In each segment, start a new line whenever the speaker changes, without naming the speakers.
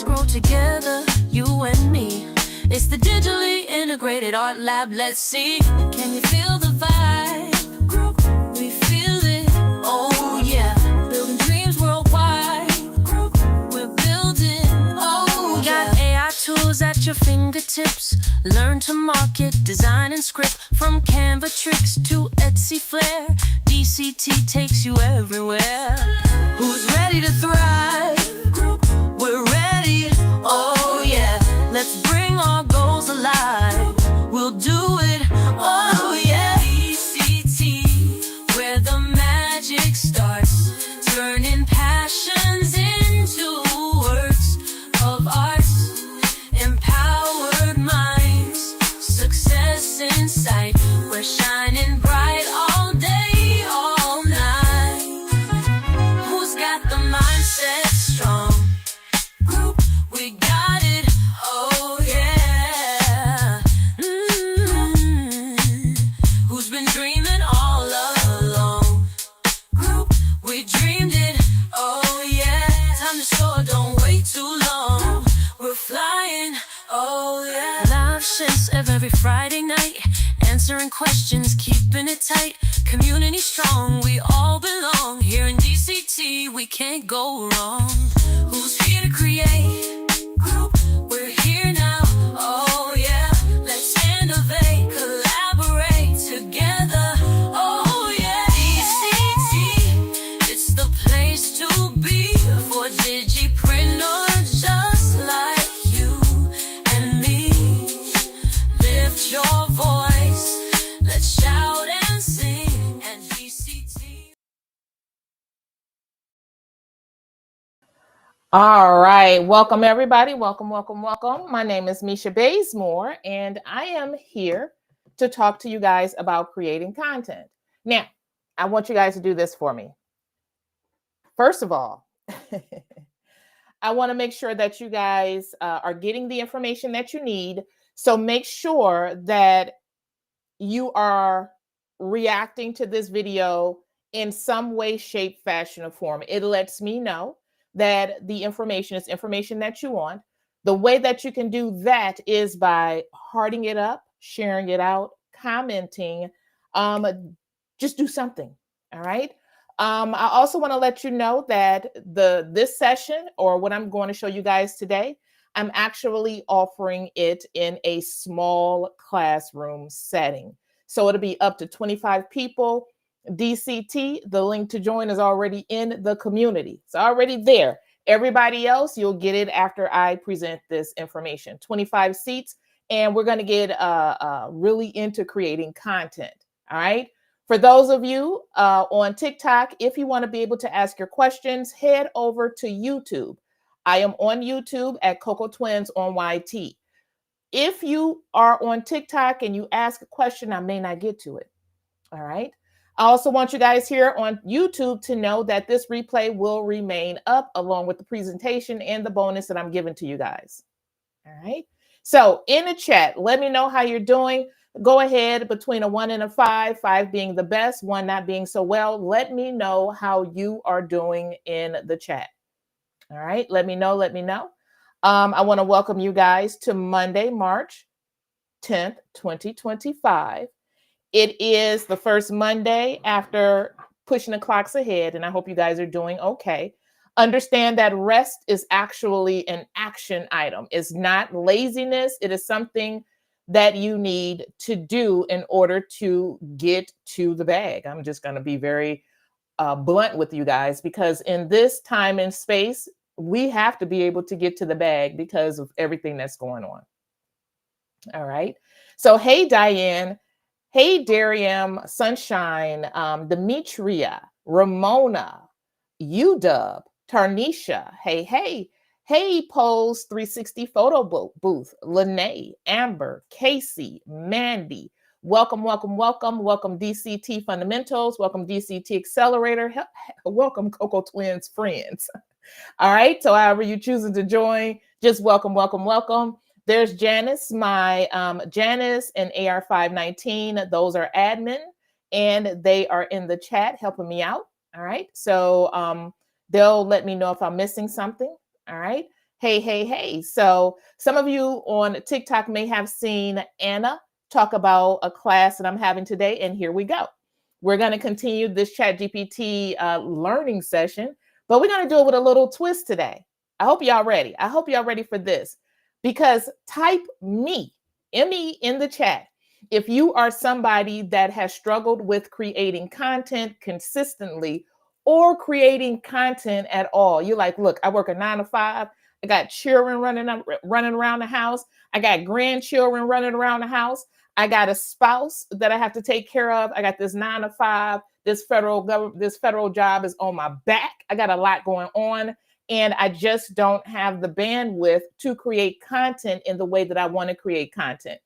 let's grow together, you and me. It's the digitally integrated art lab, let's see. Can you feel the vibe? Group, we feel it, oh yeah. Building dreams worldwide. Group, we're building, oh yeah. Got AI tools at your fingertips. Learn to market, design and script. From Canva tricks to Etsy flair, DCT takes you everywhere. Who's ready to thrive? Group, we're ready, oh yeah. Let's bring our goals alive. We'll do it, oh yeah. DCT, where the magic starts. Turning passions into works of art. Empowered minds, success in sight. We're shining bright all day, all night. Who's got the mindset strong? Group, we got it, oh yeah. Who's been dreaming all along? Group, we dreamed it, oh yeah. Time to soar, don't wait too long. We're flying, oh yeah. Live shifts every Friday night, answering questions, keeping it tight. Community strong, we all belong. Here in DCT, we can't go wrong. Who's here to create? Group, we're here now, oh yeah. Let's innovate, collaborate together, oh yeah. DCT, it's the place to be for digipreneurs just like you and me. Lift your voice, let's shout and sing, and DCT.
All right, welcome everybody. Welcome, welcome, welcome. My name is Misha Bazemore, and I am here to talk to you guys about creating content. Now, I want you guys to do this for me. First of all, I want to make sure that you guys are getting the information that you need. So make sure that you are reacting to this video in some way, shape, fashion, or form. It lets me know that the information is information that you want. The way that you can do that is by hearting it up, sharing it out, commenting. Just do something. All right. I also want to let you know that this session, or what I'm going to show you guys today, I'm actually offering it in a small classroom setting. So it'll be up to 25 people. DCT, the link to join is already in the community. It's already there. Everybody else, you'll get it after I present this information. 25 seats, and we're going to get really into creating content. All right. For those of you on TikTok, if you want to be able to ask your questions, head over to YouTube. I am on YouTube at Coco Twins on YT. If you are on TikTok and you ask a question, I may not get to it. All right. I also want you guys here on YouTube to know that this replay will remain up along with the presentation and the bonus that I'm giving to you guys. All right. So in the chat, let me know how you're doing. Go ahead between a 1 and a 5, 5 being the best, 1 not being so well. Let me know how you are doing in the chat. All right. Let me know. Let me know. I want to welcome you guys to Monday, March 10th, 2025. It is the first Monday after pushing the clocks ahead, and I hope you guys are doing okay. Understand that rest is actually an action item. It's not laziness. It is something that you need to do in order to get to the bag. I'm just going to be very blunt with you guys, because in this time and space, we have to be able to get to the bag because of everything that's going on. All right. So, hey, Diane. Hey, Dariam, Sunshine, Demetria, Ramona, UW, Tarnisha, hey, Pose 360 Photo Booth, Lene, Amber, Casey, Mandy. Welcome, welcome, welcome. Welcome, DCT Fundamentals. Welcome, DCT Accelerator. Welcome, Coco Twins friends. All right, so however you're choosing to join, just welcome, welcome, welcome. There's Janice, my Janice and AR519. Those are admin, and they are in the chat helping me out. All right. So they'll let me know if I'm missing something. All right. Hey. So some of you on TikTok may have seen Anna talk about a class that I'm having today, and here we go. We're going to continue this ChatGPT learning session, but we're going to do it with a little twist today. I hope y'all ready. I hope y'all ready for this, because type me, M-E, in the chat if you are somebody that has struggled with creating content consistently or creating content at all. You're like, look, I work a 9 to 5. I got children running around the house. I got grandchildren running around the house. I got a spouse that I have to take care of. I got this 9 to 5. This federal job is on my back. I got a lot going on, and I just don't have the bandwidth to create content in the way that I want to create content.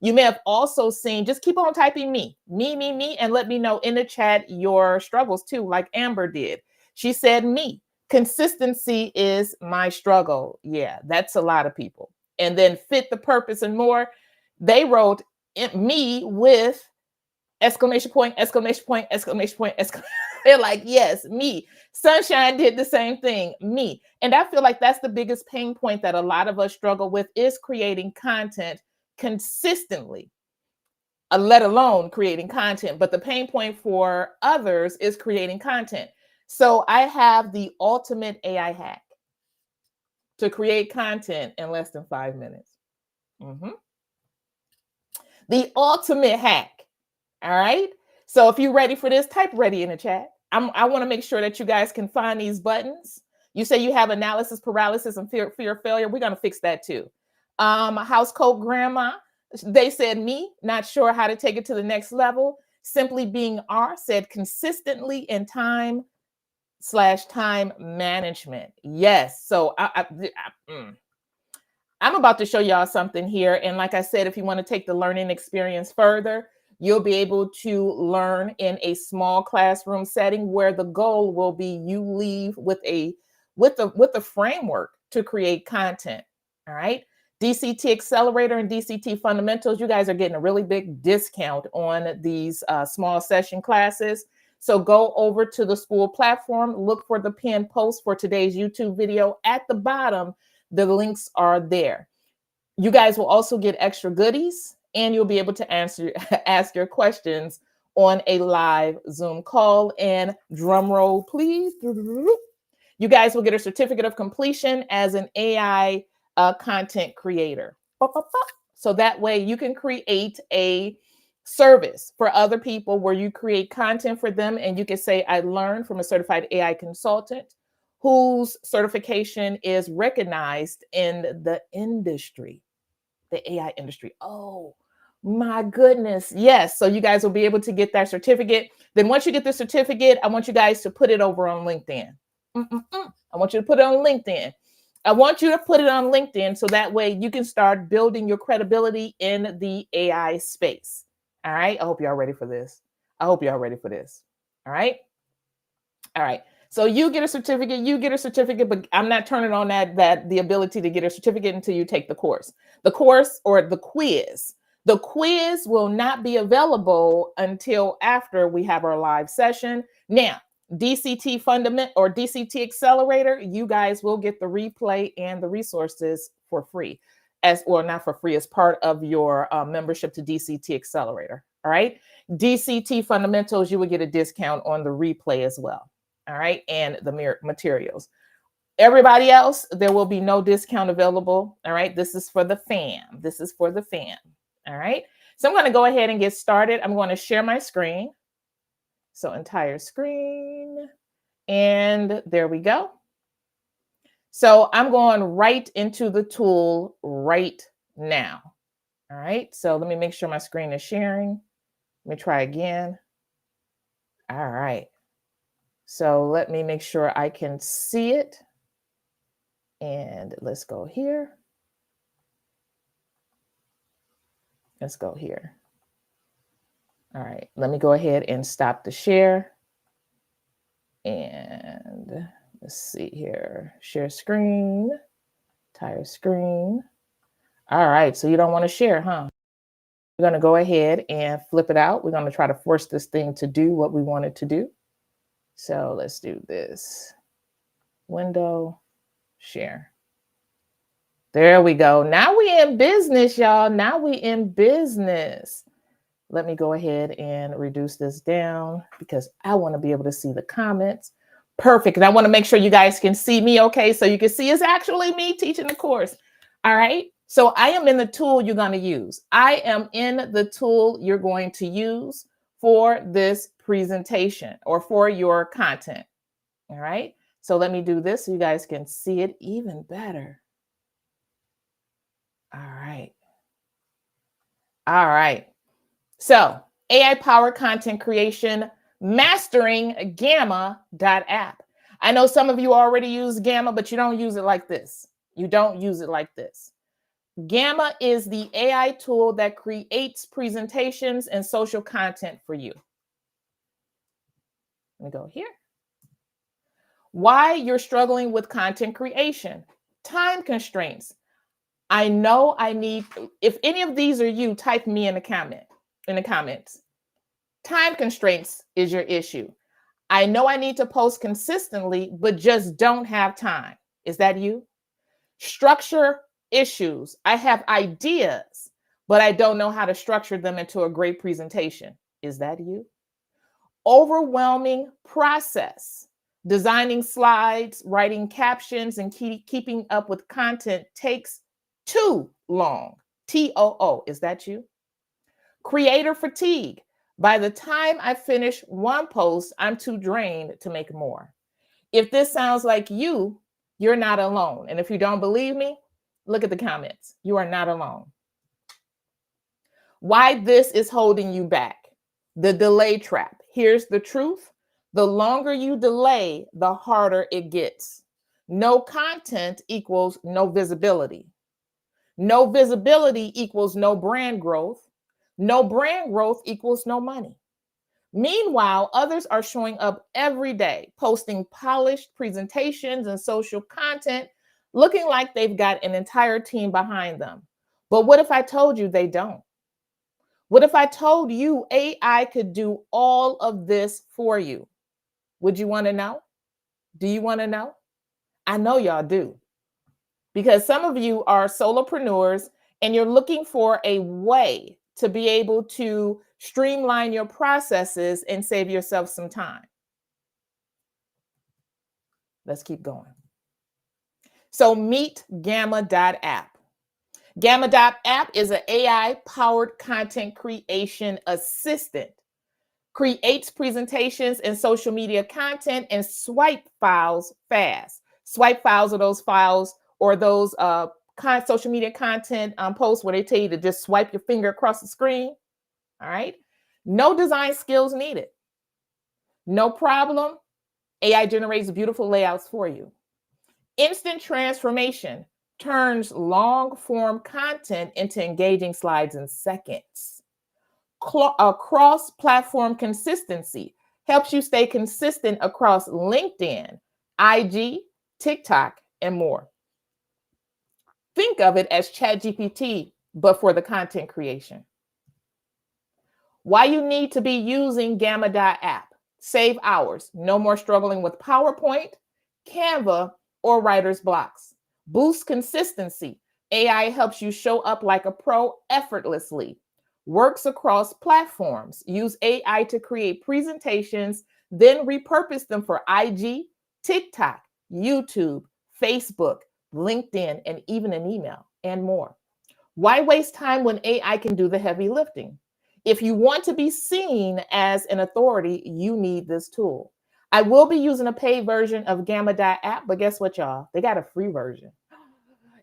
You may have also seen, just keep on typing me, and let me know in the chat your struggles too, like Amber did. She said me. Consistency is my struggle. Yeah, that's a lot of people. And then fit the purpose and more. They wrote me with exclamation point, exclamation point, exclamation point, exclamation. They're like, yes, me. Sunshine did the same thing, me. And I feel like that's the biggest pain point that a lot of us struggle with, is creating content consistently, let alone creating content. But the pain point for others is creating content. So I have the ultimate AI hack to create content in less than 5 minutes. The ultimate hack. All right. So if you're ready for this, type ready in the chat. I want to make sure that you guys can find these buttons. You say you have analysis paralysis and fear of failure. We're going to fix that too. Housecoat grandma, they said me, not sure how to take it to the next level. Simply being R said consistently in time / time management. Yes. So I'm about to show y'all something here. And like I said, if you want to take the learning experience further, you'll be able to learn in a small classroom setting, where the goal will be you leave with a framework to create content. All right. DCT Accelerator and DCT Fundamentals, you guys are getting a really big discount on these small session classes. So go over to the school platform, look for the pinned post for today's YouTube video. At the bottom, the links are there. You guys will also get extra goodies, and you'll be able to ask your questions on a live Zoom call. And drum roll, please. You guys will get a certificate of completion as an AI content creator. So that way you can create a service for other people where you create content for them, and you can say, I learned from a certified AI consultant whose certification is recognized in the industry, the AI industry. Oh my goodness. Yes. So you guys will be able to get that certificate. Then once you get the certificate, I want you guys to put it over on LinkedIn. I want you to put it on LinkedIn. I want you to put it on LinkedIn, so that way you can start building your credibility in the AI space. All right. I hope y'all ready for this. All right. All right. So you get a certificate, but I'm not turning on the ability to get a certificate until you take the course. The course or the quiz. The quiz will not be available until after we have our live session. Now, DCT Fundament or DCT Accelerator, you guys will get the replay and the resources for free, not for free, as part of your membership to DCT Accelerator. All right. DCT Fundamentals, you will get a discount on the replay as well. All right. And the materials. Everybody else, there will be no discount available. All right. This is for the fam. All right. So I'm going to go ahead and get started. I'm going to share my screen. So entire screen. And there we go. So I'm going right into the tool right now. All right. So let me make sure my screen is sharing. Let me try again. All right. So let me make sure I can see it. And let's go here. Let's go here. All right. Let me go ahead and stop the share. And let's see here. Share screen. Entire screen. All right. So you don't want to share, huh? We're going to go ahead and flip it out. We're going to try to force this thing to do what we want it to do. So let's do this. Window, share. There we go. Now we in business, y'all. Now we in business. Let me go ahead and reduce this down because I want to be able to see the comments. Perfect. And I want to make sure you guys can see me okay, so you can see it's actually me teaching the course. All right. So I am in the tool you're going to use. I am in the tool you're going to use for this presentation or for your content. All right. So let me do this so you guys can see it even better. All right. All right. So AI-powered content creation, mastering Gamma.app. I know some of you already use Gamma, but you don't use it like this. You don't use it like this. Gamma is the AI tool that creates presentations and social content for you. Let me go here. Why you're struggling with content creation. Time constraints. I know I need, if any of these are you, type me in the comments. Time constraints is your issue. I know I need to post consistently, but just don't have time. Is that you? Structure issues. I have ideas, but I don't know how to structure them into a great presentation. Is that you? Overwhelming process. Designing slides, writing captions, and keeping up with content takes too long. TOO. Is that you? Creator fatigue. By the time I finish one post, I'm too drained to make more. If this sounds like you, you're not alone. And if you don't believe me, look at the comments. You are not alone. Why this is holding you back. The delay trap. Here's the truth. The longer you delay, the harder it gets. No content equals no visibility. No visibility equals no brand growth. No brand growth equals no money. Meanwhile, others are showing up every day, posting polished presentations and social content, looking like they've got an entire team behind them. But what if I told you they don't? What if I told you AI could do all of this for you? Would you want to know? Do you want to know? I know y'all do. Because some of you are solopreneurs and you're looking for a way to be able to streamline your processes and save yourself some time. Let's keep going. So meet Gamma.app. Gamma.app is an AI-powered content creation assistant. Creates presentations and social media content and swipe files fast. Swipe files are those files or those social media content posts where they tell you to just swipe your finger across the screen. All right. No design skills needed. No problem. AI generates beautiful layouts for you. Instant transformation turns long form content into engaging slides in seconds. Cross-platform consistency helps you stay consistent across LinkedIn, IG, TikTok, and more. Think of it as ChatGPT, but for the content creation. Why you need to be using Gamma.app. Save hours. No more struggling with PowerPoint, Canva, or writer's blocks. Boost consistency. AI helps you show up like a pro effortlessly. Works across platforms. Use AI to create presentations, then repurpose them for IG, TikTok, YouTube, Facebook, LinkedIn, and even an email and more. Why waste time when AI can do the heavy lifting? If you want to be seen as an authority, you need this tool. I will be using a paid version of Gamma.app, but guess what, y'all? They got a free version.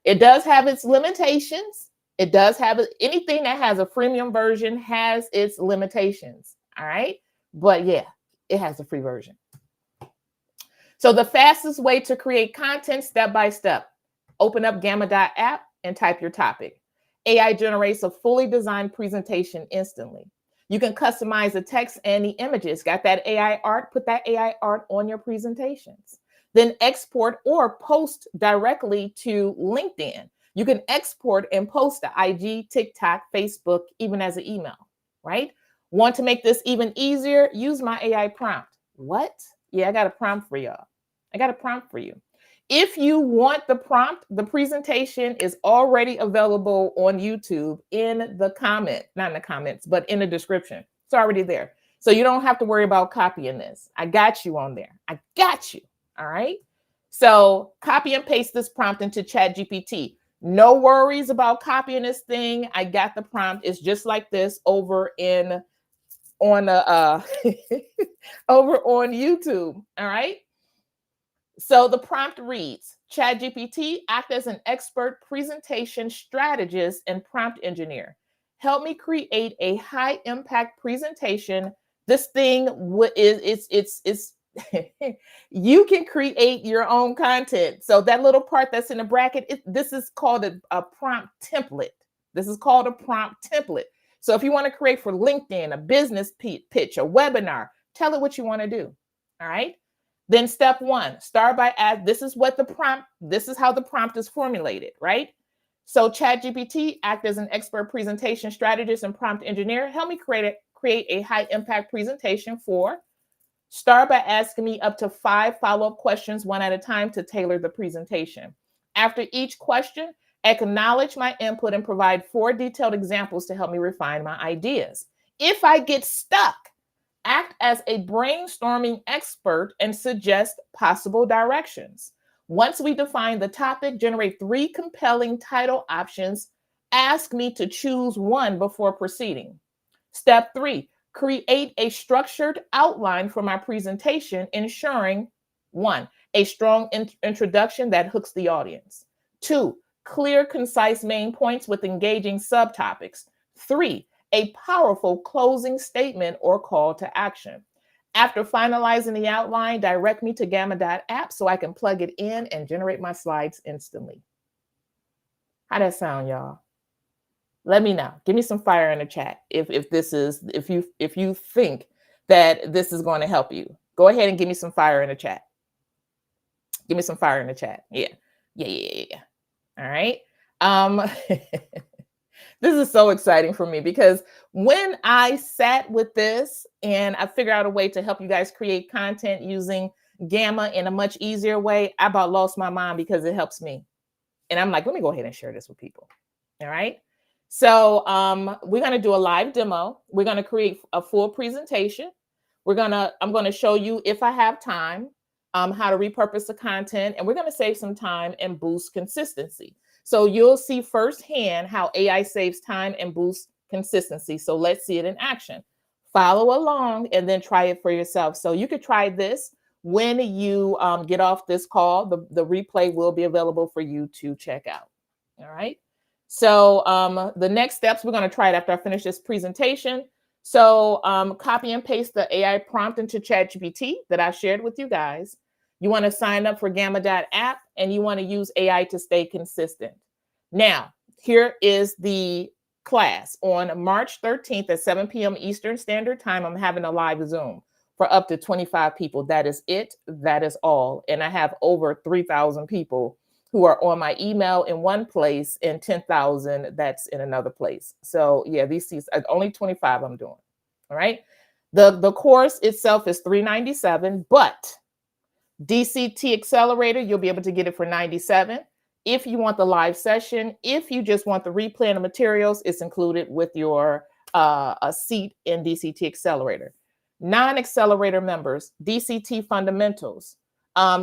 It does have its limitations. It does have anything that has a freemium version has its limitations. All right. But yeah, it has a free version. So the fastest way to create content step by step, open up Gamma.app and type your topic. AI generates a fully designed presentation instantly. You can customize the text and the images. Got that AI art? Put that AI art on your presentations. Then export or post directly to LinkedIn. You can export and post to IG, TikTok, Facebook, even as an email, right? Want to make this even easier? Use my AI prompt. What? Yeah, I got a prompt for y'all. I got a prompt for you. If you want the prompt, the presentation is already available on YouTube in the comment, not in the comments, but in the description. It's already there. So you don't have to worry about copying this. I got you on there. I got you. All right. So copy and paste this prompt into ChatGPT. No worries about copying this thing. I got the prompt. It's just like this over on over on YouTube. All right. So the prompt reads, ChatGPT, act as an expert presentation strategist and prompt engineer. Help me create a high impact presentation. This thing it's you can create your own content. So that little part that's in the bracket, this is called a prompt template. This is called a prompt template. So if you want to create for LinkedIn, a business pitch, a webinar, tell it what you want to do. All right. Then step one, start by asking, this is how the prompt is formulated, right? So ChatGPT, act as an expert presentation strategist and prompt engineer. Help me create a high impact presentation for. Start by asking me up to 5 follow-up questions, one at a time, to tailor the presentation. After each question, acknowledge my input and provide 4 detailed examples to help me refine my ideas. If I get stuck, act as a brainstorming expert and suggest possible directions. Once we define the topic, generate 3 compelling title options. Ask me to choose one before proceeding. Step 3, create a structured outline for my presentation, ensuring 1, a strong introduction that hooks the audience. 2, clear, concise main points with engaging subtopics. 3, a powerful closing statement or call to action. After finalizing the outline, direct me to Gamma.app so I can plug it in and generate my slides instantly. How that sound, y'all? Let me know. Give me some fire in the chat if you think that this is going to help you. Go ahead and give me some fire in the chat. Give me some fire in the chat. Yeah. All right. This is so exciting for me because when I sat with this and I figured out a way to help you guys create content using Gamma in a much easier way, I about lost my mind because it helps me. And I'm like, let me go ahead and share this with people. All right. So we're going to do a live demo. We're going to create a full presentation. I'm going to show you, if I have time, how to repurpose the content, and we're going to save some time and boost consistency. So you'll see firsthand how AI saves time and boosts consistency. So let's see it in action. Follow along and then try it for yourself. So you could try this when you get off this call. The replay will be available for you to check out. All right. So the next steps, we're going to try it after I finish this presentation. So copy and paste the AI prompt into ChatGPT that I shared with you guys. You want to sign up for Gamma.app and you want to use AI to stay consistent. Now, here is the class. On March 13th at 7 p.m. Eastern Standard Time, I'm having a live Zoom for up to 25 people. That is it. That is all. And I have over 3,000 people who are on my email in one place and 10,000 that's in another place. So yeah, these seats, only 25 I'm doing. All right. The course itself is $397, but DCT Accelerator, you'll be able to get it for $97. If you want the live session, if you just want the replay and the materials, it's included with your a seat in DCT Accelerator. Non-accelerator members, DCT Fundamentals,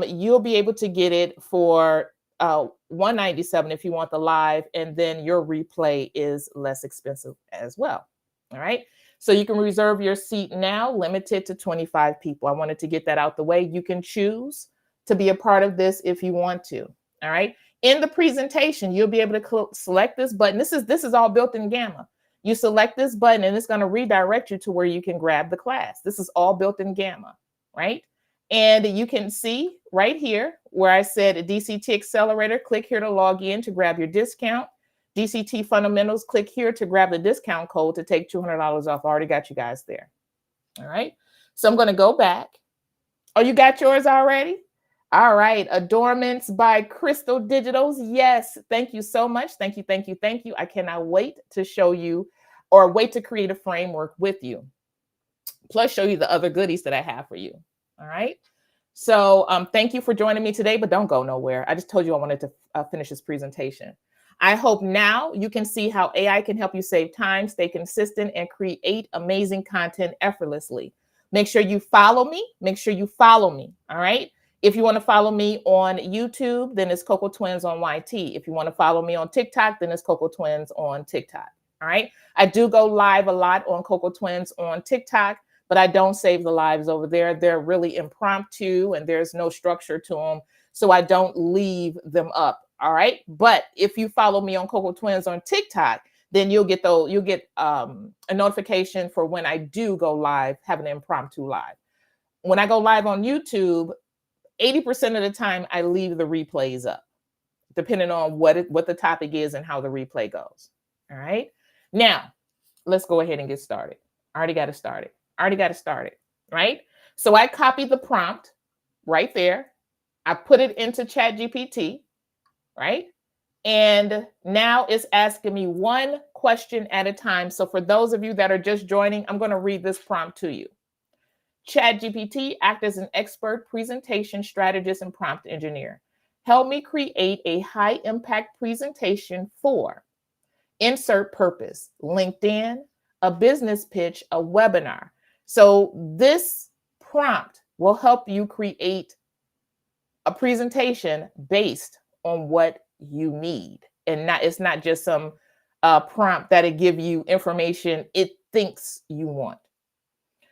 you'll be able to get it for $197 if you want the live, and then your replay is less expensive as well. All right. So you can reserve your seat now, limited to 25 people. I wanted to get that out the way. You can choose to be a part of this if you want to. All right. In the presentation, you'll be able to select this button. This is all built in Gamma. You select this button and it's going to redirect you to where you can grab the class. This is all built in Gamma, right? And you can see right here where I said DCT Accelerator, click here to log in to grab your discount. DCT Fundamentals, click here to grab the discount code to take $200 off. I already got you guys there. All right. So I'm going to go back. Oh, you got yours already? All right. Adornments by Crystal Digitals. Yes. Thank you so much. Thank you. Thank you. Thank you. I cannot wait to show you or wait to create a framework with you. Plus show you the other goodies that I have for you. All right. So thank you for joining me today, but don't go nowhere. I just told you I wanted to finish this presentation. I hope now you can see how AI can help you save time, stay consistent, and create amazing content effortlessly. Make sure you follow me. Make sure you follow me. All right. If you want to follow me on YouTube, then it's Coco Twins on YT. If you want to follow me on TikTok, then it's Coco Twins on TikTok. All right. I do go live a lot on Coco Twins on TikTok, but I don't save the lives over there. They're really impromptu and there's no structure to them. So I don't leave them up. All right. But if you follow me on Coco Twins on TikTok, then you'll get a notification for when I do go live, have an impromptu live. When I go live on YouTube, 80% of the time I leave the replays up, depending on what the topic is and how the replay goes. All right. Now, let's go ahead and get started. I already got it started, right? So I copied the prompt right there. I put it into ChatGPT, right? And now it's asking me one question at a time. So for those of you that are just joining, I'm going to read this prompt to you. ChatGPT, act as an expert presentation strategist and prompt engineer. Help me create a high impact presentation for insert purpose, LinkedIn, a business pitch, a webinar. So this prompt will help you create a presentation based on what you need. And it's not just some prompt that'll give you information it thinks you want.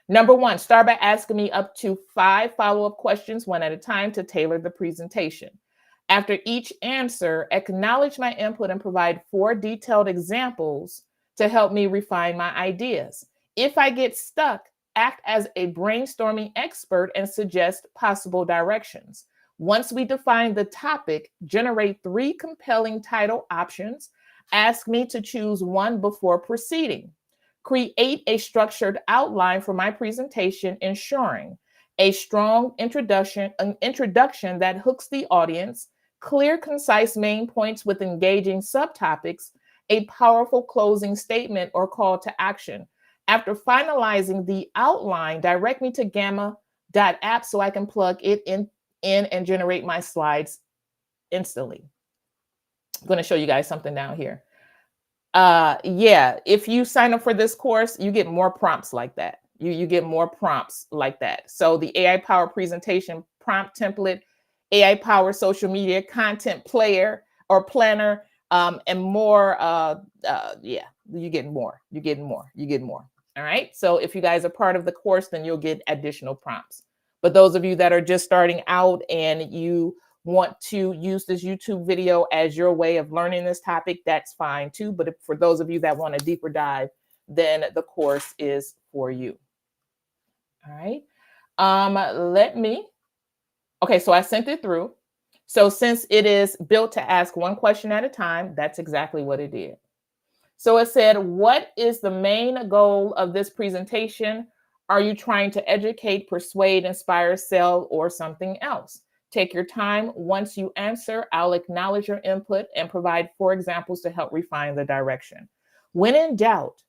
Number one, start by asking me up to 5 follow-up questions, one at a time, to tailor the presentation. After each answer, acknowledge my input and provide 4 detailed examples to help me refine my ideas. If I get stuck, act as a brainstorming expert and suggest possible directions. Once we define the topic, generate 3 compelling title options. Ask me to choose one before proceeding. Create a structured outline for my presentation, ensuring a strong introduction that hooks the audience, clear, concise main points with engaging subtopics, a powerful closing statement or call to action. After finalizing the outline, direct me to Gamma.app so I can plug it in and generate my slides instantly. I'm going to show you guys something down here. If you sign up for this course, you get more prompts like that. You get more prompts like that. So the AI powered presentation prompt template, AI powered social media content player or planner, and more. You get more. All right. So if you guys are part of the course, then you'll get additional prompts. But those of you that are just starting out and you want to use this YouTube video as your way of learning this topic, that's fine too. But for those of you that want a deeper dive, then the course is for you. All right. Okay, so I sent it through. So since it is built to ask one question at a time, that's exactly what it did. So it said, what is the main goal of this presentation? Are you trying to educate, persuade, inspire, sell, or something else? Take your time. Once you answer, I'll acknowledge your input and provide 4 examples to help refine the direction. When in doubt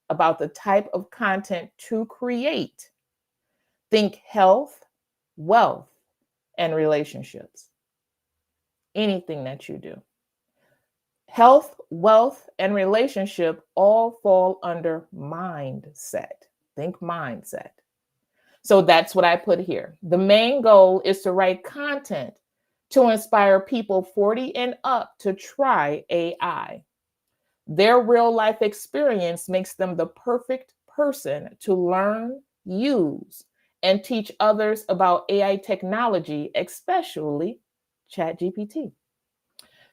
about the type of content to create, think health, wealth, and relationships. Anything that you do. Health, wealth, and relationship all fall under mindset. Think mindset. So that's what I put here. The main goal is to write content to inspire people 40 and up to try AI. Their real life experience makes them the perfect person to learn, use, and teach others about AI technology, especially ChatGPT.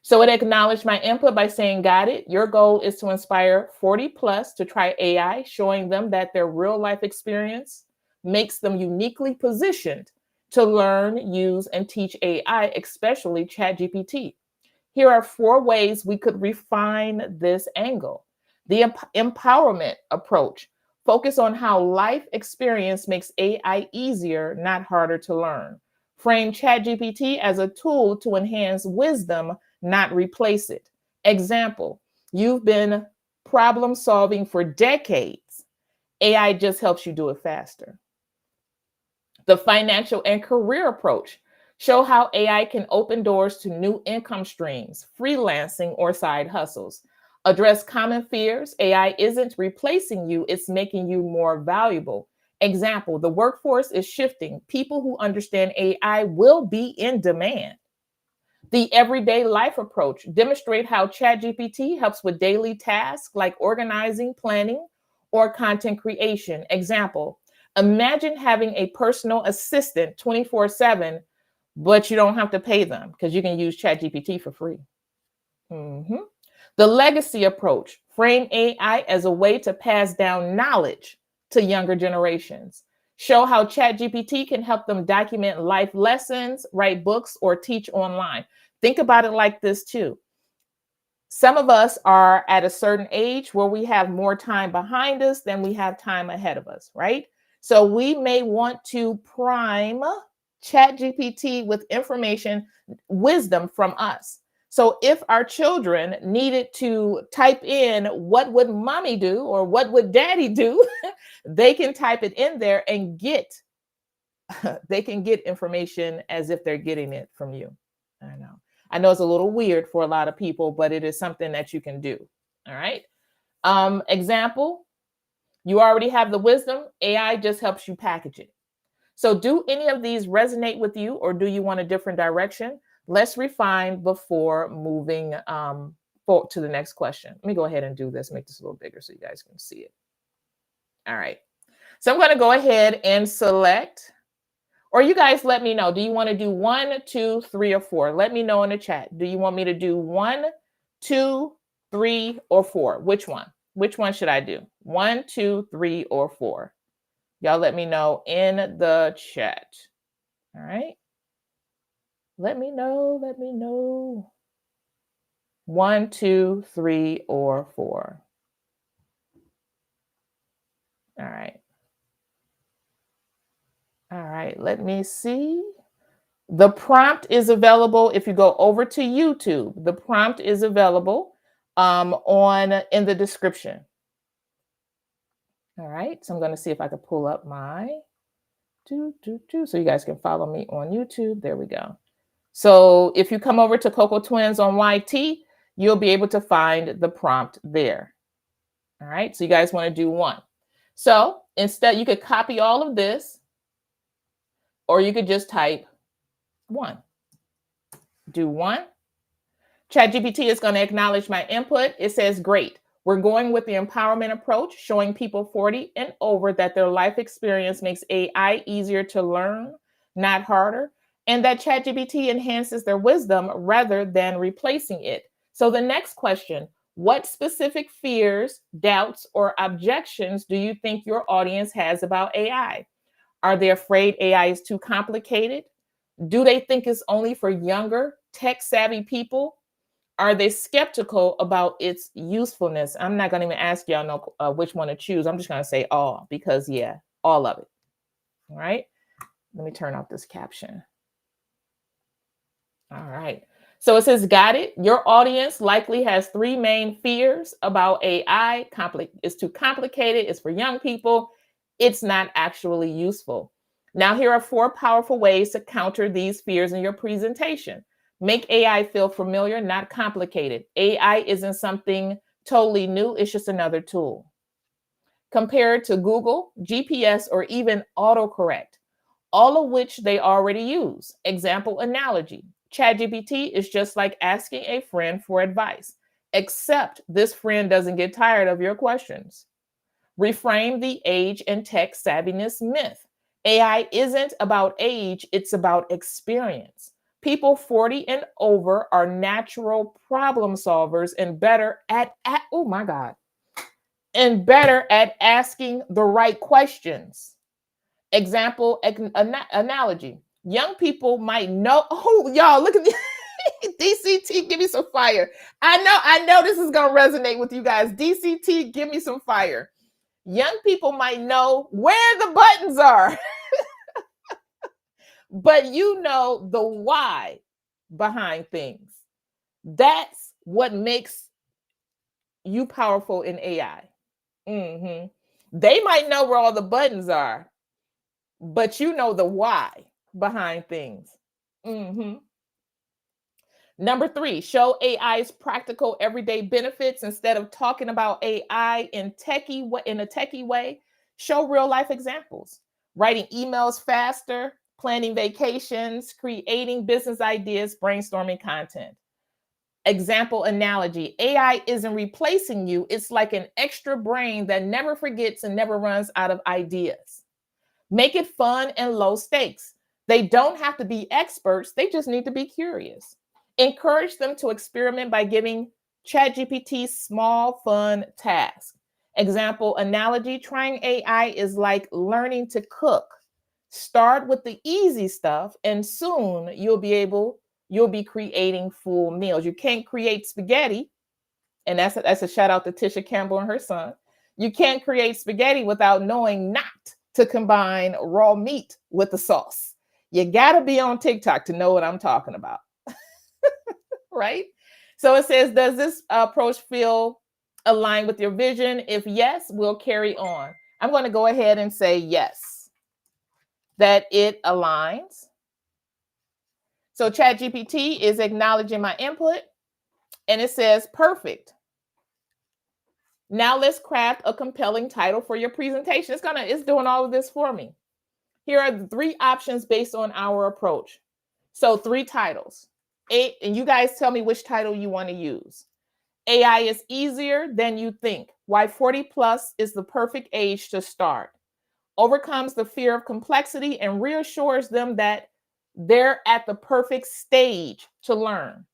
So it acknowledged my input by saying, got it. Your goal is to inspire 40 plus to try AI, showing them that their real life experience makes them uniquely positioned to learn, use, and teach AI, especially ChatGPT. Here are 4 ways we could refine this angle. The empowerment approach. Focus on how life experience makes AI easier, not harder to learn. Frame ChatGPT as a tool to enhance wisdom, not replace it. Example, you've been problem solving for decades. AI just helps you do it faster. The financial and career approach. Show how AI can open doors to new income streams, freelancing, or side hustles. Address common fears. AI isn't replacing you, it's making you more valuable. Example, the workforce is shifting. People who understand AI will be in demand. The everyday life approach. Demonstrate how ChatGPT helps with daily tasks like organizing, planning, or content creation. Example, imagine having a personal assistant 24/7, but you don't have to pay them because you can use ChatGPT for free. Mhm. The legacy approach. Frame AI as a way to pass down knowledge to younger generations. Show how ChatGPT can help them document life lessons, write books, or teach online. Think about it like this too. Some of us are at a certain age where we have more time behind us than we have time ahead of us, right? So we may want to prime ChatGPT with information, wisdom from us. So if our children needed to type in what would mommy do or what would daddy do, they can type it in there and get they can get information as if they're getting it from you. I know. I know it's a little weird for a lot of people, but it is something that you can do. All right. Example, you already have the wisdom. AI just helps you package it. So do any of these resonate with you, or do you want a different direction? Let's refine before moving to the next question. Let me go ahead and do this, make this a little bigger so you guys can see it. All right. So I'm going to go ahead and select, or you guys let me know. Do you want to do 1, 2, 3, or 4? Let me know in the chat. Do you want me to do 1, 2, 3, or 4? Which one? Which one should I do? 1, 2, 3, or 4? Y'all let me know in the chat. All right. Let me know. Let me know. 1, 2, 3, or 4. All right. All right. Let me see. The prompt is available if you go over to YouTube. The prompt is available in the description. All right, so I'm going to see if I can pull up my so you guys can follow me on YouTube. There we go. So if you come over to Coco Twins on YT, you'll be able to find the prompt there. All right, so you guys want to do 1. So instead, you could copy all of this, or you could just type 1. Do 1. ChatGPT is going to acknowledge my input. It says, great. We're going with the empowerment approach, showing people 40 and over that their life experience makes AI easier to learn, not harder, and that ChatGPT enhances their wisdom rather than replacing it. So the next question, what specific fears, doubts, or objections do you think your audience has about AI? Are they afraid AI is too complicated? Do they think it's only for younger, tech-savvy people? Are they skeptical about its usefulness? I'm not going to even ask y'all which one to choose. I'm just going to say all, because yeah, all of it. All right. Let me turn off this caption. All right. So it says, got it. Your audience likely has 3 main fears about AI. It's too complicated. It's for young people. It's not actually useful. Now, here are 4 powerful ways to counter these fears in your presentation. Make AI feel familiar, not complicated. AI isn't something totally new. It's just another tool. Compared to Google, GPS, or even autocorrect, all of which they already use. Example analogy. ChatGPT is just like asking a friend for advice, except this friend doesn't get tired of your questions. Reframe the age and tech savviness myth. AI isn't about age, it's about experience. People 40 and over are natural problem solvers and better at asking the right questions. Example analogy. Young people might know. Oh, y'all, look at me. DCT, give me some fire. I know this is gonna resonate with you guys. DCT, give me some fire. Young people might know where the buttons are, but you know the why behind things. That's what makes you powerful in AI. They might know where all the buttons are, but you know the why behind things. Number 3, show AI's practical everyday benefits instead of talking about AI in a techie way. Show real life examples. Writing emails faster, planning vacations, creating business ideas, brainstorming content. Example analogy: AI isn't replacing you. It's like an extra brain that never forgets and never runs out of ideas. Make it fun and low stakes. They don't have to be experts, they just need to be curious. Encourage them to experiment by giving ChatGPT small, fun tasks. Example analogy: trying AI is like learning to cook. Start with the easy stuff, and soon you'll be creating full meals. You can't create spaghetti, and that's a shout out to Tisha Campbell and her son. You can't create spaghetti without knowing not to combine raw meat with the sauce. You got to be on TikTok to know what I'm talking about. Right? So it says, does this approach feel aligned with your vision? If yes, we'll carry on. I'm going to go ahead and say yes, that it aligns. So ChatGPT is acknowledging my input, and it says, perfect. Now let's craft a compelling title for your presentation. It's doing all of this for me. Here are the 3 options based on our approach. So 3 titles. And you guys tell me which title you want to use. AI is easier than you think. Why 40 plus is the perfect age to start. Overcomes the fear of complexity and reassures them that they're at the perfect stage to learn.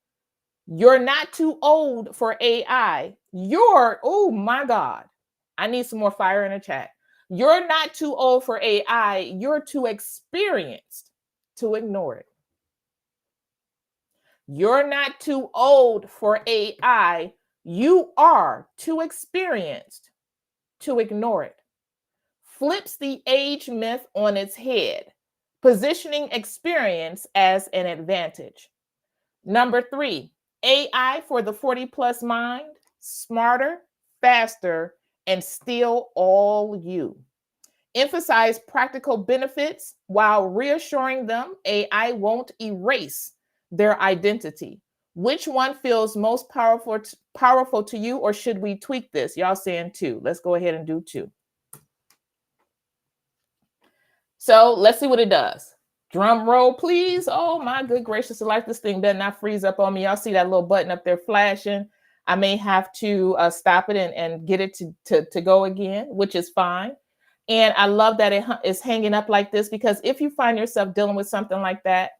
You're not too old for AI. Oh my God. I need some more fire in the chat. You're not too old for AI. You're too experienced to ignore it. You're not too old for AI. You are too experienced to ignore it. Flips the age myth on its head, positioning experience as an advantage. Number 3, AI for the 40 plus mind, smarter, faster, and still all you. Emphasize practical benefits while reassuring them AI won't erase their identity. Which one feels most powerful to you, or should we tweak this? Y'all saying 2. Let's go ahead and do 2. So let's see what it does. Drum roll, please. Oh my good gracious life. This thing better not freeze up on me. Y'all see that little button up there flashing. I may have to stop it and get it to go again, which is fine. And I love that it is hanging up like this, because if you find yourself dealing with something like that,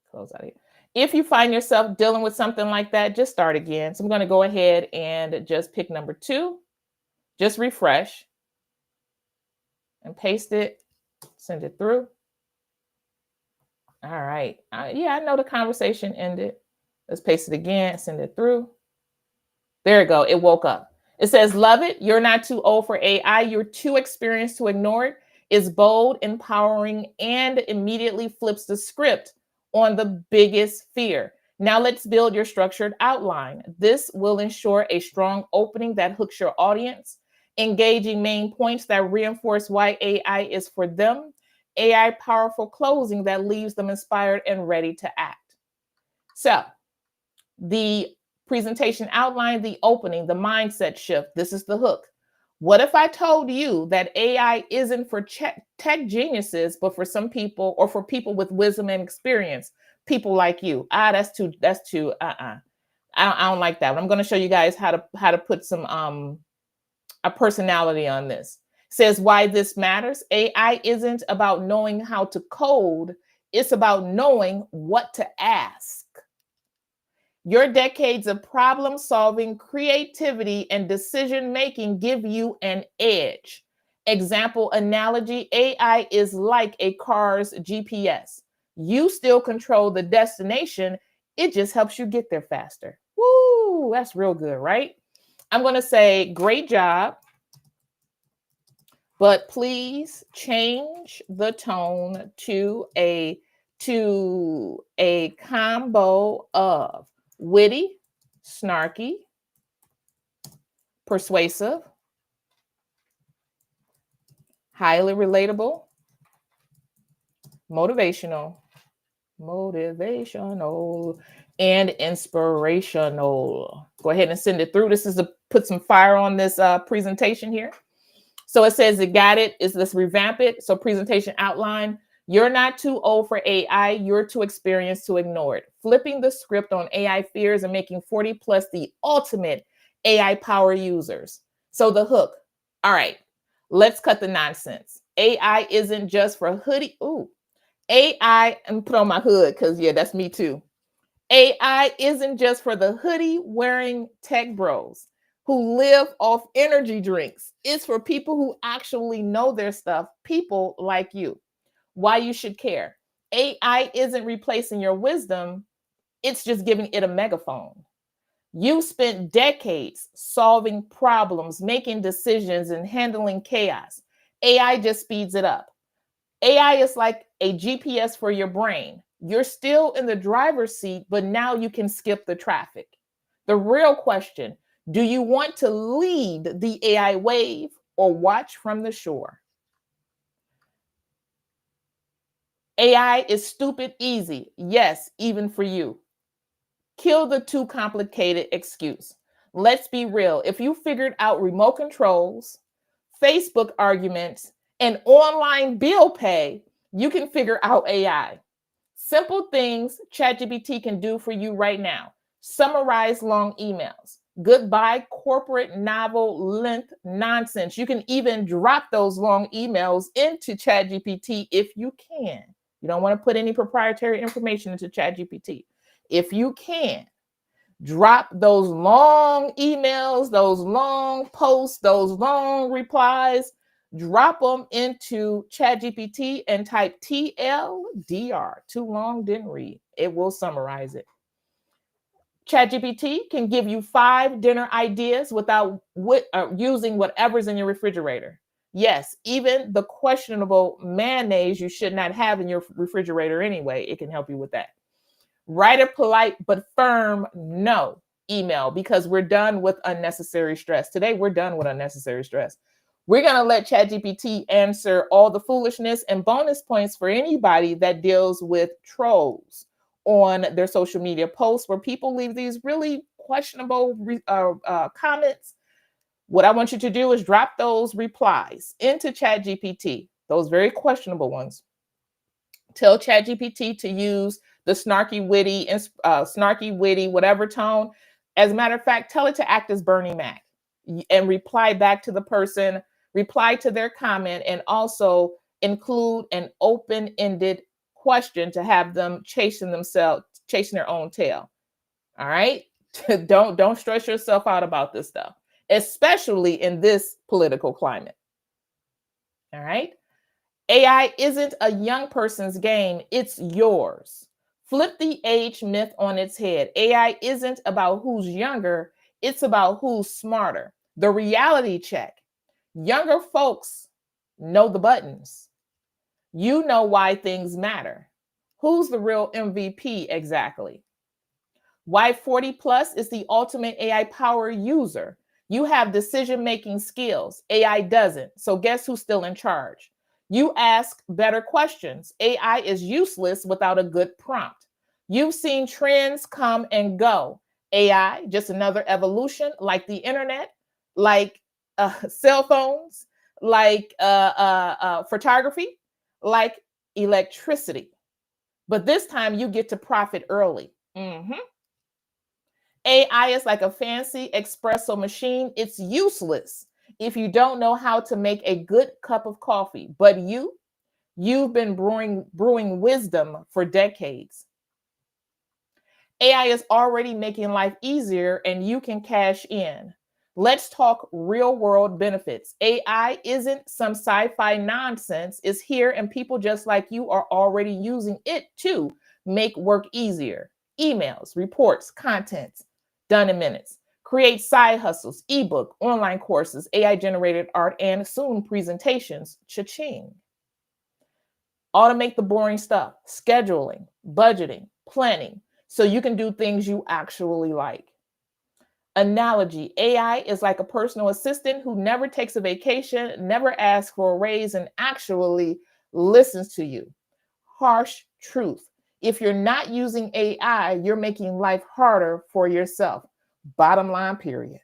close out here. If you find yourself dealing with something like that, just start again. So I'm going to go ahead and just pick number 2, just refresh and paste it, send it through. All right. Yeah, I know the conversation ended. Let's paste it again, send it through. There you go. It woke up. It says, love it. You're not too old for AI. You're too experienced to ignore it. It's bold, empowering, and immediately flips the script on the biggest fear. Now let's build your structured outline. This will ensure a strong opening that hooks your audience, engaging main points that reinforce why AI is for them, AI powerful closing that leaves them inspired and ready to act. So the presentation outline, the opening, the mindset shift. This is the hook. What if I told you that AI isn't for tech geniuses, but for some people, or for people with wisdom and experience, people like you? That's too. I don't like that. I'm going to show you guys how to put some a personality on this. Says why this matters. AI isn't about knowing how to code. It's about knowing what to ask. Your decades of problem solving, creativity, and decision making give you an edge. Example analogy: AI is like a car's GPS. You still control the destination. It just helps you get there faster. Woo, that's real good, right? I'm going to say, great job, but please change the tone to a combo of witty, snarky, persuasive, highly relatable, motivational, and inspirational. Go ahead and send it through. This is to put some fire on this presentation here. So it says it got it. Let's revamp it. So presentation outline. You're not too old for AI. You're too experienced to ignore it. Flipping the script on AI fears and making 40 plus the ultimate AI power users. So the hook. All right, let's cut the nonsense. AI isn't just for hoodie. Ooh, AI, and put on my hood because, yeah, that's me too. AI isn't just for the hoodie wearing tech bros who live off energy drinks. It's for people who actually know their stuff, people like you. Why you should care. AI isn't replacing your wisdom, it's just giving it a megaphone. You spent decades solving problems, making decisions, and handling chaos. AI just speeds it up. AI is like a GPS for your brain. You're still in the driver's seat, but now you can skip the traffic. The real question, do you want to lead the AI wave or watch from the shore? AI is stupid easy. Yes, even for you. Kill the too complicated excuse. Let's be real. If you figured out remote controls, Facebook arguments, and online bill pay, you can figure out AI. Simple things ChatGPT can do for you right now. Summarize long emails. Goodbye corporate novel length nonsense. You can even drop those long emails into ChatGPT if you can. You don't want to put any proprietary information into ChatGPT. If you can, drop those long emails, those long posts, those long replies, drop them into ChatGPT and type TLDR. Too long, didn't read. It will summarize it. ChatGPT can give you 5 dinner ideas without using whatever's in your refrigerator. Yes, even the questionable mayonnaise you should not have in your refrigerator anyway, it can help you with that. Write a polite but firm no email because we're done with unnecessary stress. Today, we're done with unnecessary stress. We're going to let ChatGPT answer all the foolishness and bonus points for anybody that deals with trolls on their social media posts where people leave these really questionable comments. What I want you to do is drop those replies into ChatGPT, those very questionable ones. Tell ChatGPT to use the snarky, witty, whatever tone. As a matter of fact, tell it to act as Bernie Mac and reply back to the person, reply to their comment, and also include an open-ended question to have them chasing their own tail. All right? Don't stress yourself out about this stuff, especially in this political climate. All right? AI isn't a young person's game, it's yours. Flip the age myth on its head. AI isn't about who's younger, it's about who's smarter. The reality check. Younger folks know the buttons. You know why things matter. Who's the real MVP exactly? Why 40 plus is the ultimate AI power user. You have decision-making skills. AI doesn't. So guess who's still in charge? You ask better questions. AI is useless without a good prompt. You've seen trends come and go. AI, just another evolution like the internet, like cell phones, like photography, like electricity. But this time you get to profit early. AI is like a fancy espresso machine. It's useless if you don't know how to make a good cup of coffee. But you've been brewing wisdom for decades. AI is already making life easier and you can cash in. Let's talk real world benefits. AI isn't some sci-fi nonsense. It's here and people just like you are already using it to make work easier. Emails, reports, contents, done in minutes. Create side hustles, ebook, online courses, AI generated art, and soon presentations. Cha-ching. Automate the boring stuff, scheduling, budgeting, planning, so you can do things you actually like. Analogy: AI is like a personal assistant who never takes a vacation, never asks for a raise, and actually listens to you. Harsh truth: if you're not using AI, you're making life harder for yourself. Bottom line, period.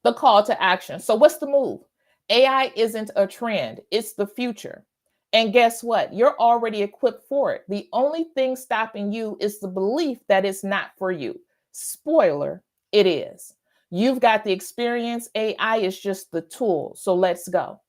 The call to action. So, what's the move? AI isn't a trend, it's the future. And guess what? You're already equipped for it. The only thing stopping you is the belief that it's not for you. Spoiler, it is. You've got the experience, AI is just the tool. So, let's go.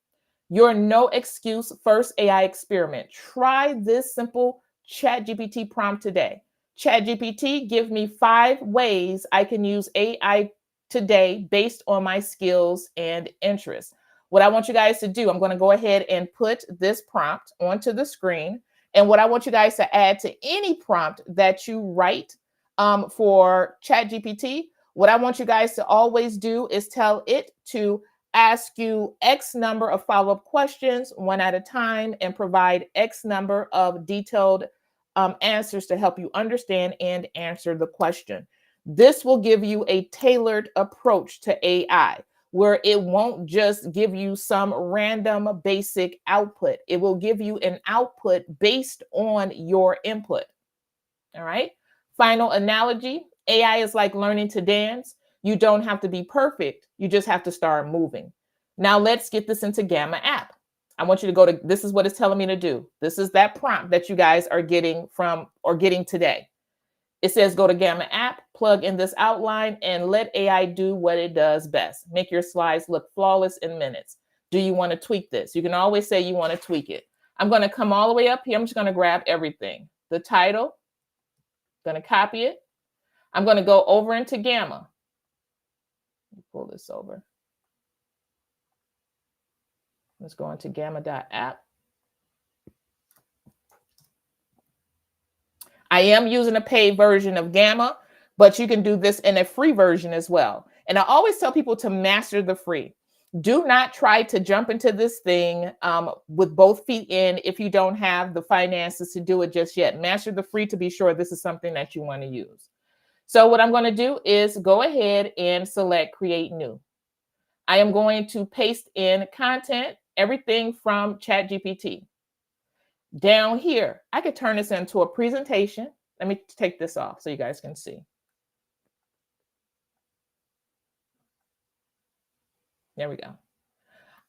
Your no excuse first AI experiment. Try this simple ChatGPT prompt today. ChatGPT, give me 5 ways I can use AI today based on my skills and interests. What I want you guys to do, I'm going to go ahead and put this prompt onto the screen. And what I want you guys to add to any prompt that you write for ChatGPT, what I want you guys to always do is tell it to ask you X number of follow-up questions one at a time and provide X number of detailed answers to help you understand and answer the question. This will give you a tailored approach to AI where it won't just give you some random basic output. It will give you an output based on your input. All right. Final analogy: AI is like learning to dance. You don't have to be perfect. You just have to start moving. Now let's get this into Gamma.app. I want you to go to, this is what it's telling me to do. This is that prompt that you guys are getting today. It says go to Gamma.app, plug in this outline, and let AI do what it does best. Make your slides look flawless in minutes. Do you want to tweak this? You can always say you want to tweak it. I'm going to come all the way up here. I'm just going to grab everything. The title, going to copy it. I'm going to go over into Gamma. Pull this over. Let's go into Gamma.app. I am using a paid version of Gamma, but you can do this in a free version as well. And I always tell people to master the free. Do not try to jump into this thing with both feet in if you don't have the finances to do it just yet. Master the free to be sure this is something that you want to use. So what I'm going to do is go ahead and select Create New. I am going to paste in content, everything from ChatGPT. Down here, I could turn this into a presentation. Let me take this off so you guys can see. There we go.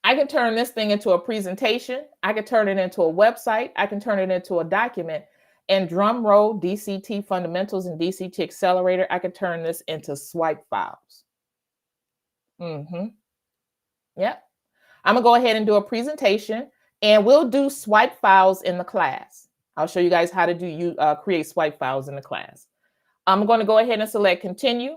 I can turn this thing into a presentation. I can turn it into a website. I can turn it into a document. And drum roll, DCT Fundamentals and DCT Accelerator, I could turn this into swipe files. Yep. I'm going to go ahead and do a presentation, and we'll do swipe files in the class. I'll show you guys how to create swipe files in the class. I'm going to go ahead and select Continue.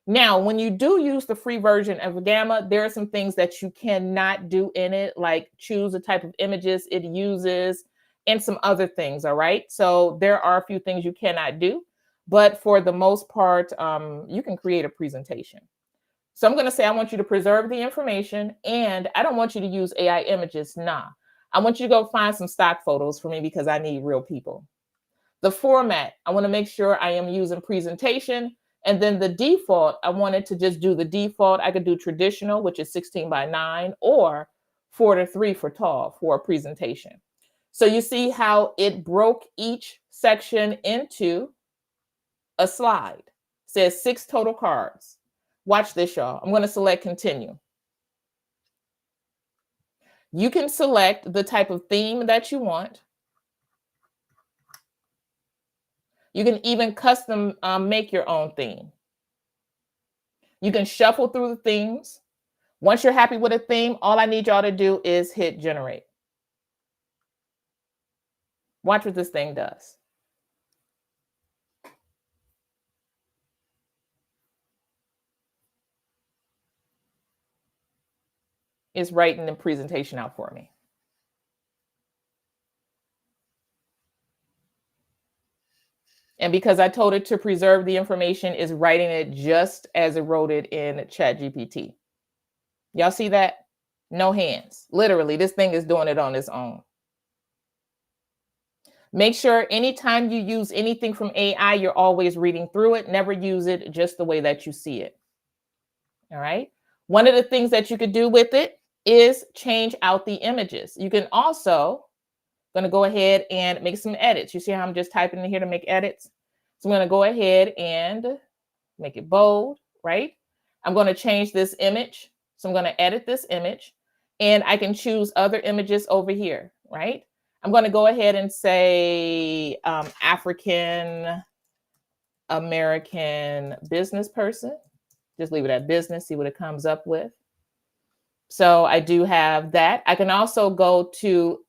Now, when you do use the free version of Gamma, there are some things that you cannot do in it, like choose the type of images it uses and some other things, all right? So there are a few things you cannot do, but for the most part, you can create a presentation. So I'm going to say I want you to preserve the information, and I don't want you to use AI images. Nah, I want you to go find some stock photos for me because I need real people. The format, I want to make sure I am using presentation. And then the default, I wanted to just do the default. I could do traditional, which is 16:9, or 4:3 for tall for a presentation. So you see how it broke each section into a slide. It says 6 total cards. Watch this, y'all. I'm going to select Continue. You can select the type of theme that you want. You can even custom make your own theme. You can shuffle through the themes. Once you're happy with a theme, all I need y'all to do is hit generate. Watch what this thing does. It's writing the presentation out for me. And because I told it to preserve the information, it's writing it just as it wrote it in ChatGPT. Y'all see that? No hands. Literally, this thing is doing it on its own. Make sure anytime you use anything from AI, you're always reading through it. Never use it just the way that you see it. All right. One of the things that you could do with it is change out the images. You can also going to go ahead and make some edits. You see how I'm just typing in here to make edits? So I'm going to go ahead and make it bold, right? I'm going to change this image. So I'm going to edit this image and I can choose other images over here, right? I'm going to go ahead and say African American business person. Just leave it at business, see what it comes up with. So I do have that. I can also go to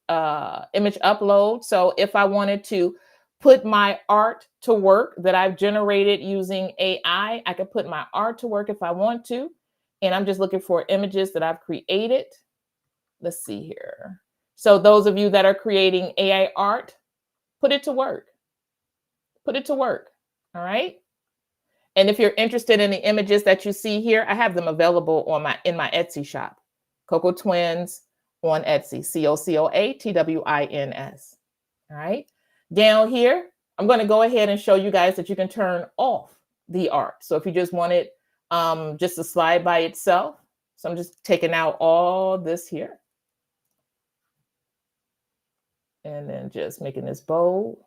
image upload. So if I wanted to put my art to work that I've generated using AI, I could put my art to work if I want to. And I'm just looking for images that I've created. Let's see here. So those of you that are creating AI art, put it to work. Put it to work. All right. And if you're interested in the images that you see here, I have them available on in my Etsy shop. Coco Twins on Etsy, COCOATWINS. All right. Down here, I'm going to go ahead and show you guys that you can turn off the art. So if you just want it just to slide by itself. So I'm just taking out all this here. And then just making this bold,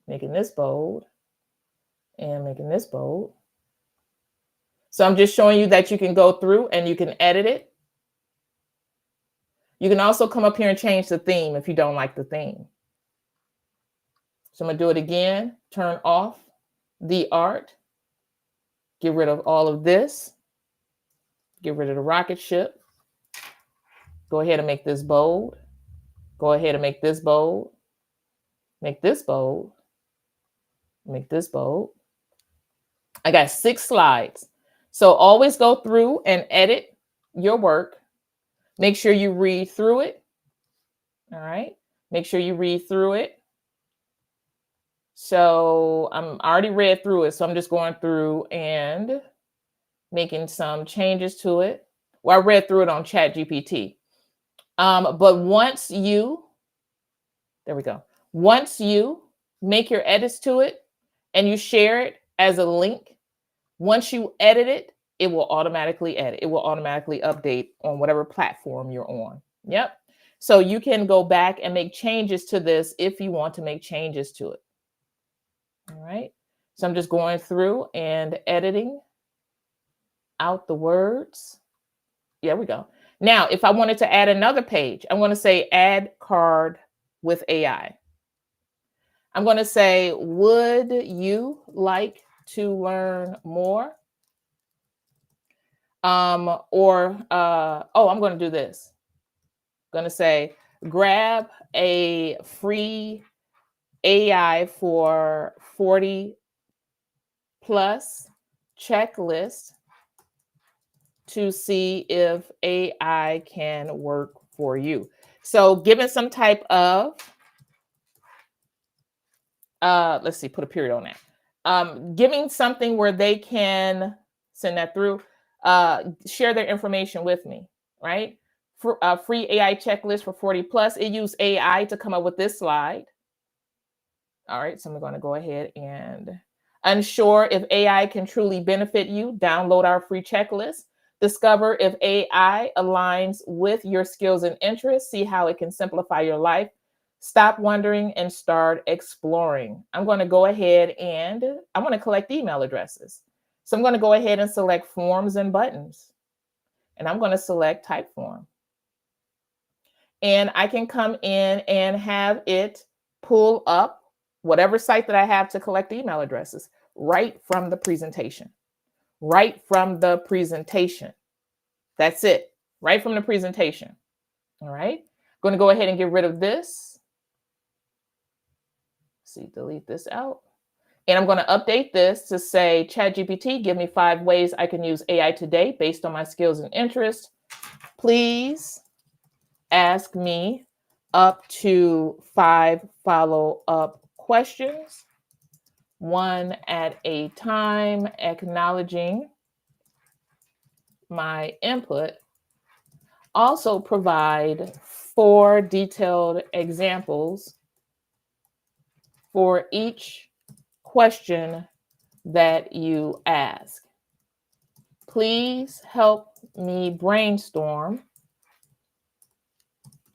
making this bold, and making this bold. So I'm just showing you that you can go through and you can edit it. You can also come up here and change the theme if you don't like the theme. So I'm going to do it again. Turn off the art. Get rid of all of this. Get rid of the rocket ship. Go ahead and make this bold. Go ahead and make this bold. Make this bold. Make this bold. I got 6 slides. So always go through and edit your work. Make sure you read through it. All right. Make sure you read through it. So I already read through it. So I'm just going through and making some changes to it. Well, I read through it on ChatGPT. But once you, there we go. Once you make your edits to it and you share it as a link, once you edit it, it will automatically edit. It will automatically update on whatever platform you're on. Yep. So you can go back and make changes to this if you want to make changes to it. All right. So I'm just going through and editing out the words. There we go. Now, if I wanted to add another page, I'm going to say add card with AI. I'm going to say, would you like to learn more? I'm going to do this. I'm going to say, grab a free AI for 40 plus checklist to see if AI can work for you. So given some type of, let's see, put a period on that. Giving something where they can send that through, share their information with me, right? For a free AI checklist for 40 plus, it used AI to come up with this slide. All right, so I'm going to go ahead and unsure if AI can truly benefit you. Download our free checklist. Discover if AI aligns with your skills and interests. See how it can simplify your life. Stop wondering and start exploring. I'm going to go ahead and I want to collect email addresses. So I'm going to go ahead and select forms and buttons. And I'm going to select type form. And I can come in and have it pull up whatever site that I have to collect email addresses right from the presentation. Right from the presentation. That's it. Right from the presentation. All right. I'm going to go ahead and get rid of this. See, delete this out. And I'm going to update this to say, ChatGPT, give me 5 ways I can use AI today based on my skills and interests. Please ask me up to 5 follow-up questions, 1 at a time, acknowledging my input. Also provide 4 detailed examples for each question that you ask. Please help me brainstorm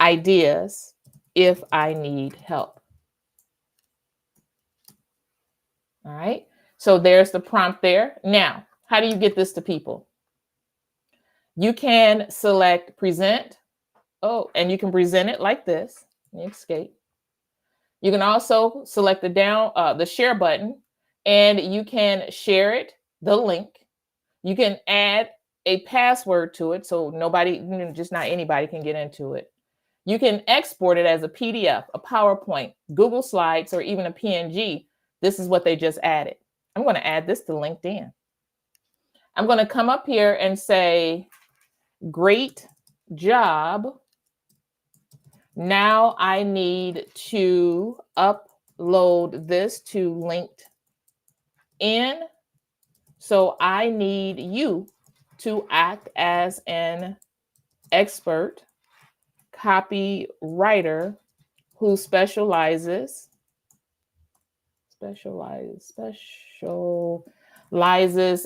ideas if I need help. All right. So there's the prompt there. Now, how do you get this to people? You can select present. Oh, and you can present it like this. Let me escape. You can also select the share button, and you can share it, the link. You can add a password to it so nobody, just not anybody can get into it. You can export it as a PDF, a PowerPoint, Google Slides, or even a PNG. This is what they just added. I'm going to add this to LinkedIn. I'm going to come up here and say, great job. Now I need to upload this to LinkedIn. So I need you to act as an expert copywriter who specializes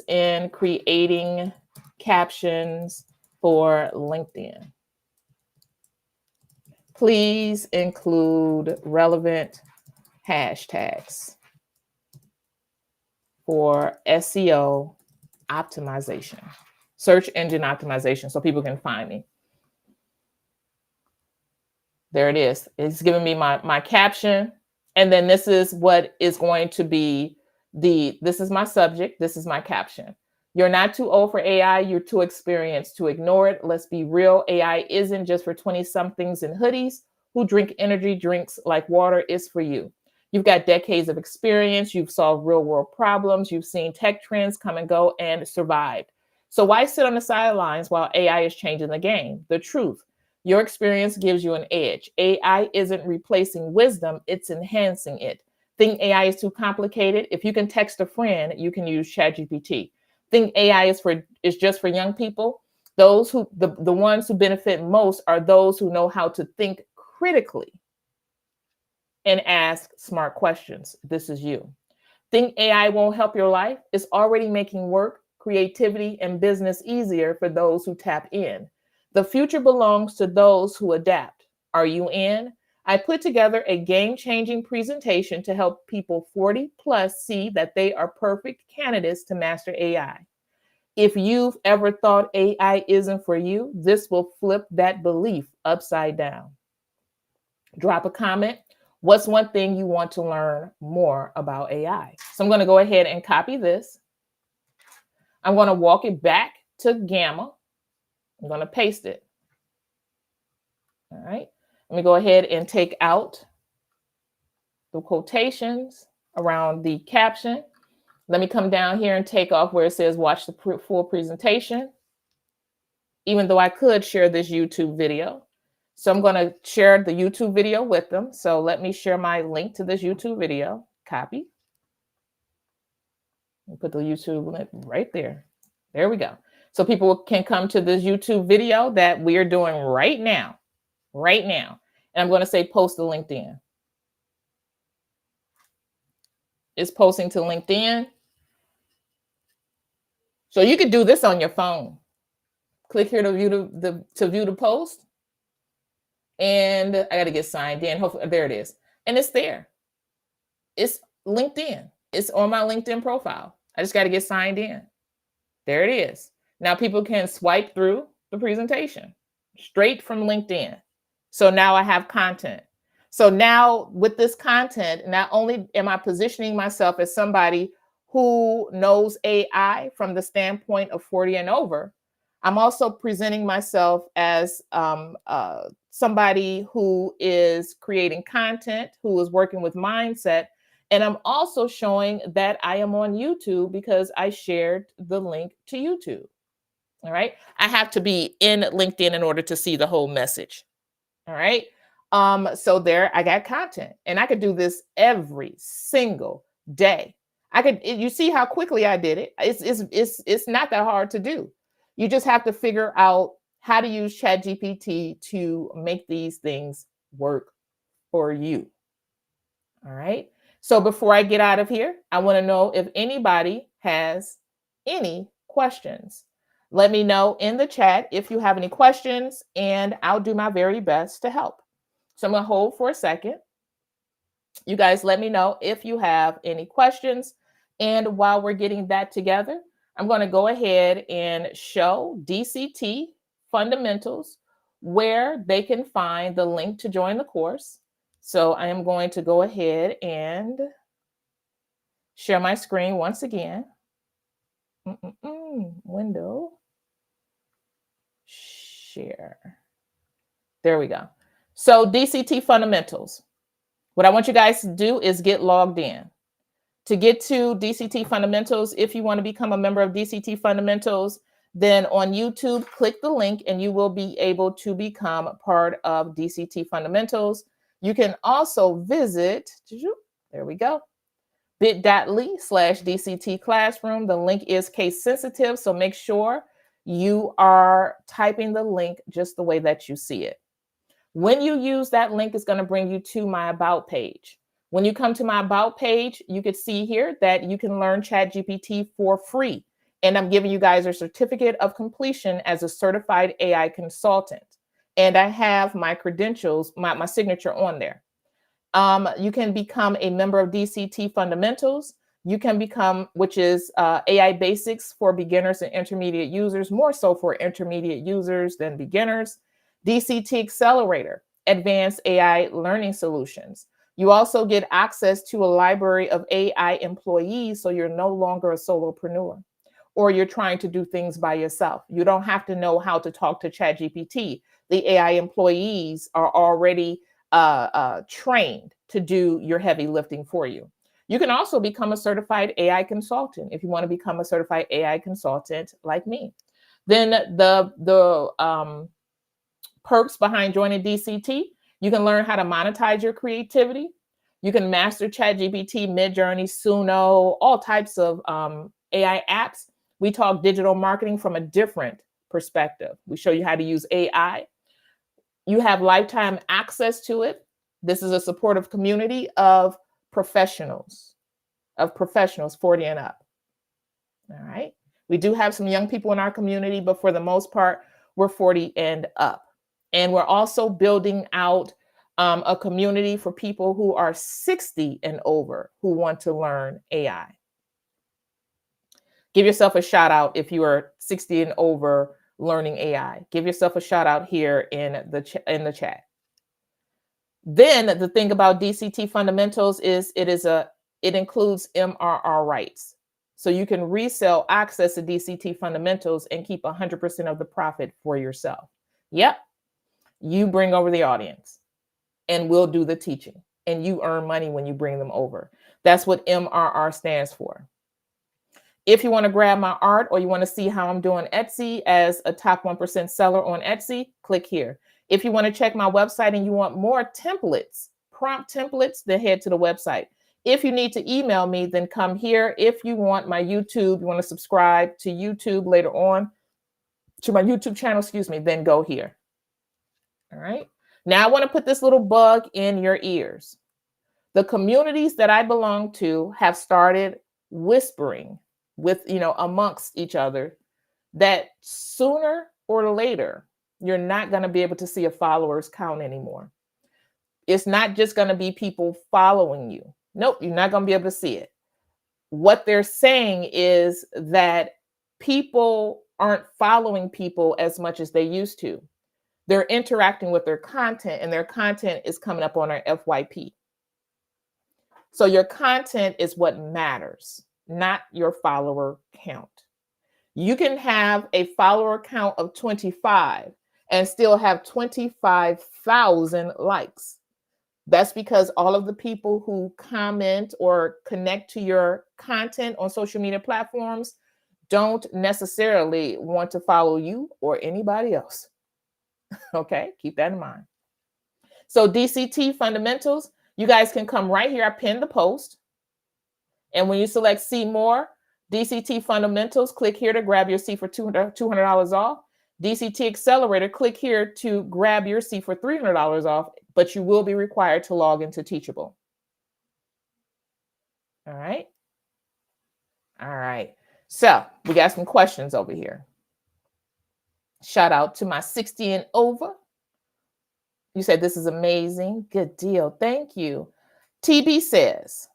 in creating captions for LinkedIn. Please include relevant hashtags for SEO optimization, search engine optimization, so people can find me. There it is. It's giving me my caption. And then this is what is going to be this is my subject. This is my caption. You're not too old for AI. You're too experienced to ignore it. Let's be real. AI isn't just for 20-somethings in hoodies who drink energy drinks like water. It's for you. You've got decades of experience. You've solved real world problems. You've seen tech trends come and go and survived. So why sit on the sidelines while AI is changing the game? The truth. Your experience gives you an edge. AI isn't replacing wisdom, it's enhancing it. Think AI is too complicated? If you can text a friend, you can use ChatGPT. Think AI is just for young people? Those who the ones who benefit most are those who know how to think critically and ask smart questions. This is you. Think AI won't help your life? It's already making work, creativity, and business easier for those who tap in. The future belongs to those who adapt. Are you in? I put together a game-changing presentation to help people 40 plus see that they are perfect candidates to master AI. If you've ever thought AI isn't for you, this will flip that belief upside down. Drop a comment. What's one thing you want to learn more about AI? So I'm going to go ahead and copy this. I'm going to walk it back to Gamma. I'm going to paste it. All right. Let me go ahead and take out the quotations around the caption. Let me come down here and take off where it says watch the full presentation, even though I could share this YouTube video. So I'm going to share the YouTube video with them. So let me share my link to this YouTube video. Copy. And put the YouTube link right there. There we go. So people can come to this YouTube video that we're doing right now. Right now. And I'm going to say post to LinkedIn. It's posting to LinkedIn. So you could do this on your phone. Click here to view the post. And I got to get signed in. Hopefully, there it is. And it's there. It's LinkedIn. It's on my LinkedIn profile. I just got to get signed in. There it is. Now people can swipe through the presentation straight from LinkedIn. So now I have content. So now with this content, not only am I positioning myself as somebody who knows AI from the standpoint of 40 and over, I'm also presenting myself as somebody who is creating content, who is working with mindset. And I'm also showing that I am on YouTube because I shared the link to YouTube. All right. I have to be in LinkedIn in order to see the whole message. All right. So there I got content, and I could do this every single day. You see how quickly I did it. It's not that hard to do. You just have to figure out how to use ChatGPT to make these things work for you. All right. So before I get out of here, I want to know if anybody has any questions. Let me know in the chat if you have any questions, and I'll do my very best to help. So I'm going to hold for a second. You guys let me know if you have any questions. And while we're getting that together, I'm going to go ahead and show DCT Fundamentals where they can find the link to join the course. So I am going to go ahead and share my screen once again. Window, share. There we go. So DCT Fundamentals. What I want you guys to do is get logged in. To get to DCT Fundamentals, if you want to become a member of DCT Fundamentals, then on YouTube, click the link and you will be able to become part of DCT Fundamentals. You can also visit, there we go, bit.ly/DCT Classroom. The link is case sensitive, so make sure you are typing the link just the way that you see it. When you use that link, it's going to bring you to my About page. When you come to my About page, you can see here that you can learn ChatGPT for free. And I'm giving you guys a certificate of completion as a certified AI consultant. And I have my credentials, my signature on there. You can become a member of DCT Fundamentals. You can become, which is AI Basics for beginners and intermediate users, more so for intermediate users than beginners. DCT Accelerator, Advanced AI Learning Solutions. You also get access to a library of AI employees, so you're no longer a solopreneur or you're trying to do things by yourself. You don't have to know how to talk to ChatGPT. The AI employees are already trained to do your heavy lifting for you. You can also become a certified AI consultant if you want to become a certified AI consultant like me. Then the perks behind joining DCT, you can learn how to monetize your creativity. You can master ChatGPT, Midjourney, Suno, all types of AI apps. We talk digital marketing from a different perspective. We show you how to use AI. You have lifetime access to it. This is a supportive community of professionals 40 and up. All right. We do have some young people in our community, but for the most part, we're 40 and up. And we're also building out a community for people who are 60 and over who want to learn AI. Give yourself a shout out if you are 60 and over learning AI. Give yourself a shout out here in the chat. Then the thing about DCT Fundamentals is it includes MRR rights. So you can resell access to DCT Fundamentals and keep 100% of the profit for yourself. Yep. You bring over the audience and we'll do the teaching and you earn money when you bring them over. That's what MRR stands for. If you want to grab my art or you want to see how I'm doing Etsy as a top 1% seller on Etsy, click here. If you want to check my website and you want more templates, prompt templates, then head to the website. If you need to email me, then come here. If you want my YouTube, you want to subscribe to YouTube later on, to my YouTube channel, then go here. All right. Now I want to put this little bug in your ears. The communities that I belong to have started whispering with, amongst each other that sooner or later, you're not going to be able to see a followers count anymore. It's not just going to be people following you. Nope, you're not going to be able to see it. What they're saying is that people aren't following people as much as they used to. They're interacting with their content and their content is coming up on our FYP. So your content is what matters, not your follower count. You can have a follower count of 25 and still have 25,000 likes. That's because all of the people who comment or connect to your content on social media platforms don't necessarily want to follow you or anybody else. Okay, keep that in mind. So DCT Fundamentals, you guys can come right here. I pinned the post. And when you select see more, DCT Fundamentals, click here to grab your seat for $200 off. DCT Accelerator, click here to grab your seat for $300 off, but you will be required to log into Teachable. All right. All right. So we got some questions over here. Shout out to my 60 and over. You said this is amazing. Good deal. Thank you. TB says,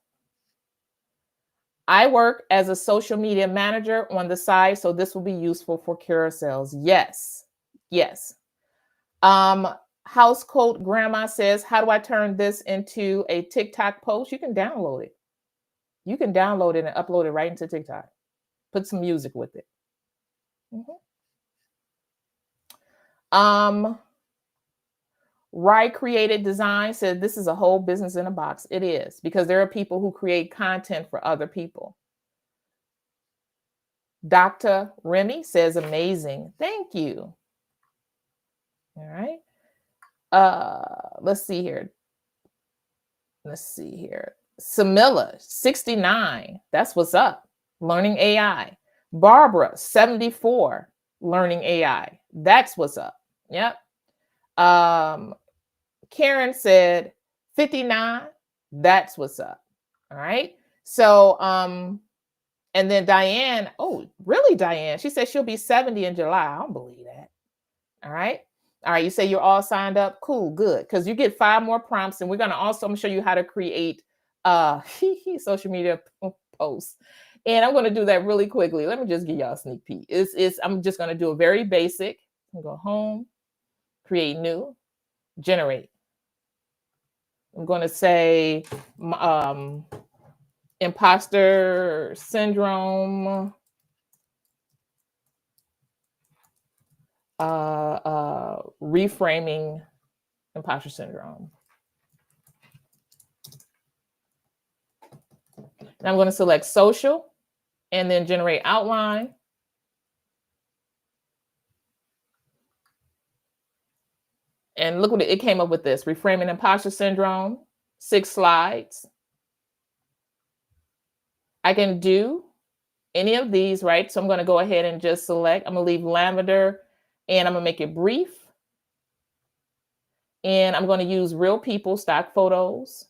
I work as a social media manager on the side, so this will be useful for carousels. Yes. Yes. Housecoat Grandma says, how do I turn this into a TikTok post? You can download it. You can download it and upload it right into TikTok. Put some music with it. Rye Created Design said this is a whole business in a box. It is, because there are people who create content for other people. Dr. Remy says amazing. Thank you. All right. Let's see here. Samilla, 69. That's what's up. Learning AI. Barbara, 74. Learning AI. That's what's up. Yep. Karen said 59. That's what's up. All right. So, and then Diane, oh, really, Diane? She said she'll be 70 in July. I don't believe that. All right. All right. You say you're all signed up. Cool. Good. Because you get 5 more prompts. And we're going to also show you how to create social media posts. And I'm going to do that really quickly. Let me just give y'all a sneak peek. I'm just going to do a very basic. Go home, create new, generate. I'm going to say imposter syndrome, reframing imposter syndrome. And I'm going to select social and then generate outline. And look what it came up with this, reframing imposter syndrome, 6 slides. I can do any of these, right? So I'm going to go ahead and just select, I'm going to leave lavender and I'm going to make it brief. And I'm going to use real people, stock photos.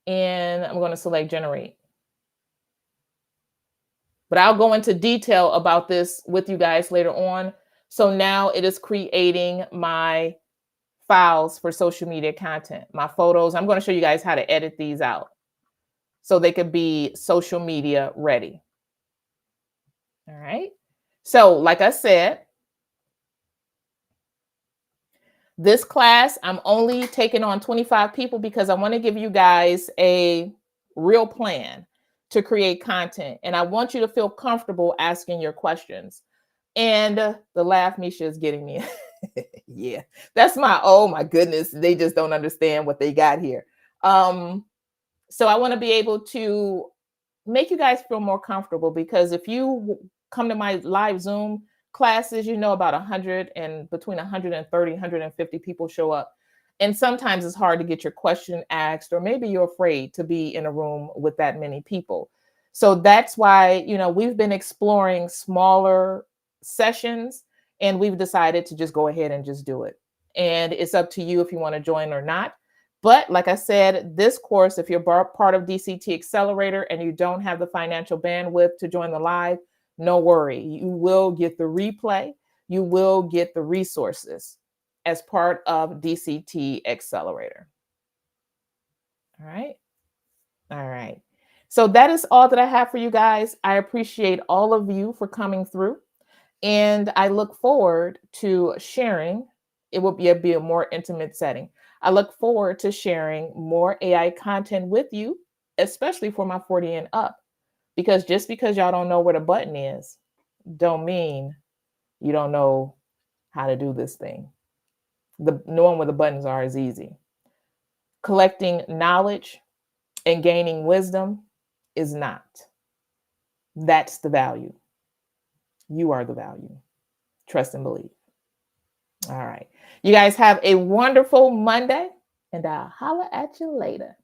And I'm going to select generate. But I'll go into detail about this with you guys later on. So now it is creating my files for social media content, my photos. I'm going to show you guys how to edit these out so they could be social media ready. All right. So like I said, this class, I'm only taking on 25 people because I want to give you guys a real plan to create content. And I want you to feel comfortable asking your questions. And the laugh Misha is getting me. Yeah, that's oh my goodness. They just don't understand what they got here. So I want to be able to make you guys feel more comfortable, because if you come to my live Zoom classes, you know, about 100 and between 130, 150 people show up. And sometimes it's hard to get your question asked, or maybe you're afraid to be in a room with that many people. So that's why, you know, we've been exploring smaller sessions, and we've decided to just go ahead and just do it. And it's up to you if you want to join or not. But like I said, this course, if you're part of DCT Accelerator and you don't have the financial bandwidth to join the live, no worry. You will get the replay. You will get the resources as part of DCT Accelerator. All right. All right. So that is all that I have for you guys. I appreciate all of you for coming through. And I look forward to sharing. It will be a more intimate setting. I look forward to sharing more AI content with you, especially for my 40 and up. Because just because y'all don't know where the button is, don't mean you don't know how to do this thing. Knowing where the buttons are is easy. Collecting knowledge and gaining wisdom is not. That's the value. You are the value. Trust and believe. All right. You guys have a wonderful Monday, and I'll holler at you later.